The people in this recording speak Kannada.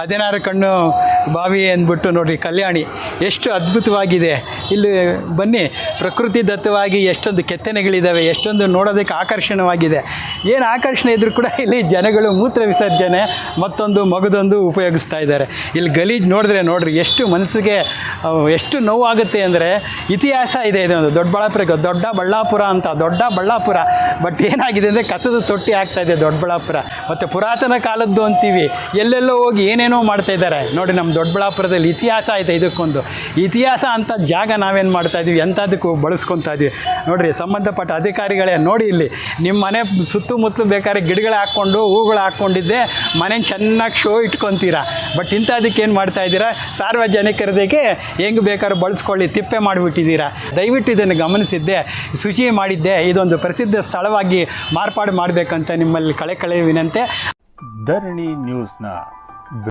16 ಕಣ್ಣು ಬಾವಿ ಅಂದ್ಬಿಟ್ಟು ನೋಡಿರಿ ಕಲ್ಯಾಣಿ ಎಷ್ಟು ಅದ್ಭುತವಾಗಿದೆ. ಇಲ್ಲಿ ಬನ್ನಿ, ಪ್ರಕೃತಿ ದತ್ತವಾಗಿ ಎಷ್ಟೊಂದು ಕೆತ್ತನೆಗಳಿದ್ದಾವೆ, ಎಷ್ಟೊಂದು ನೋಡೋದಕ್ಕೆ ಆಕರ್ಷಣವಾಗಿದೆ. ಏನು ಆಕರ್ಷಣೆ ಇದ್ದರೂ ಕೂಡ ಇಲ್ಲಿ ಜನಗಳು ಮೂತ್ರ ವಿಸರ್ಜನೆ ಮತ್ತೊಂದು ಮಗದೊಂದು ಉಪಯೋಗಿಸ್ತಾ ಇದ್ದಾರೆ. ಇಲ್ಲಿ ಗಲೀಜು ನೋಡಿರಿ ಎಷ್ಟು ಮನಸ್ಸಿಗೆ ಎಷ್ಟು ನೋವಾಗುತ್ತೆ ಅಂದರೆ, ಇತಿಹಾಸ ಇದೆ ಇದೊಂದು ದೊಡ್ಡ ಬಳ್ಳಾಪುರ ಅಂತ, ದೊಡ್ಡ ಬಳ್ಳಾಪುರ. ಬಟ್ ಏನಾಗಿದೆ ಅಂದರೆ ಕಸದ ತೊಟ್ಟಿ ಆಗ್ತಾಯಿದೆ ದೊಡ್ಡಬಳ್ಳಾಪುರ. ಮತ್ತು ಪುರಾತನ ಕಾಲದ್ದು ಅಂತೀವಿ, ಎಲ್ಲೆಲ್ಲೋ ಹೋಗಿ ಏನೇನೋ ಮಾಡ್ತಾಯಿದ್ದಾರೆ. ನೋಡಿ, ನಮ್ಮ ದೊಡ್ಡಬಳ್ಳಾಪುರದಲ್ಲಿ ಇತಿಹಾಸ ಐತೆ. ಇದಕ್ಕೊಂದು ಇತಿಹಾಸ ಅಂತ ಜಾಗ ನಾವೇನು ಮಾಡ್ತಾಯಿದ್ವಿ, ಎಂಥದಕ್ಕೂ ಬಳಸ್ಕೊತಾ ಇದ್ವಿ. ನೋಡಿರಿ, ಸಂಬಂಧಪಟ್ಟ ಅಧಿಕಾರಿಗಳೇ ನೋಡಿ, ಇಲ್ಲಿ ನಿಮ್ಮ ಮನೆ ಸುತ್ತಮುತ್ತಲು ಬೇಕಾದ್ರೆ ಗಿಡಗಳು ಹಾಕ್ಕೊಂಡು ಹೂಗಳು ಹಾಕ್ಕೊಂಡಿದ್ದೆ ಮನೆ ಚೆನ್ನಾಗಿ ಶೋ ಇಟ್ಕೊತೀರಾ. ಬಟ್ ಇಂಥದಕ್ಕೆ ಏನು ಮಾಡ್ತಾಯಿದ್ದೀರಾ, ಸಾರ್ವಜನಿಕರದಕ್ಕೆ ಹೆಂಗೆ ಬೇಕಾದ್ರೂ ಬಳಸ್ಕೊಳ್ಳಿ ತಿಪ್ಪೆ ಮಾಡಿಬಿಟ್ಟಿದ್ದೀರಾ. ದಯವಿಟ್ಟು ಇದನ್ನು ಗಮನಿಸಿದ್ದೆ, ಶುಚಿ ಮಾಡಿದ್ದೆ, ಇದೊಂದು ಪ್ರಸಿದ್ಧ ಸ್ಥಳವಾಗಿ ಮಾರ್ಪಾಡು ಮಾಡಬೇಕಂತ ನಿಮ್ಮಲ್ಲಿ ಕಳೆ ವಿನಂತಿ. ಧರಣಿ ನ್ಯೂಸ್ನ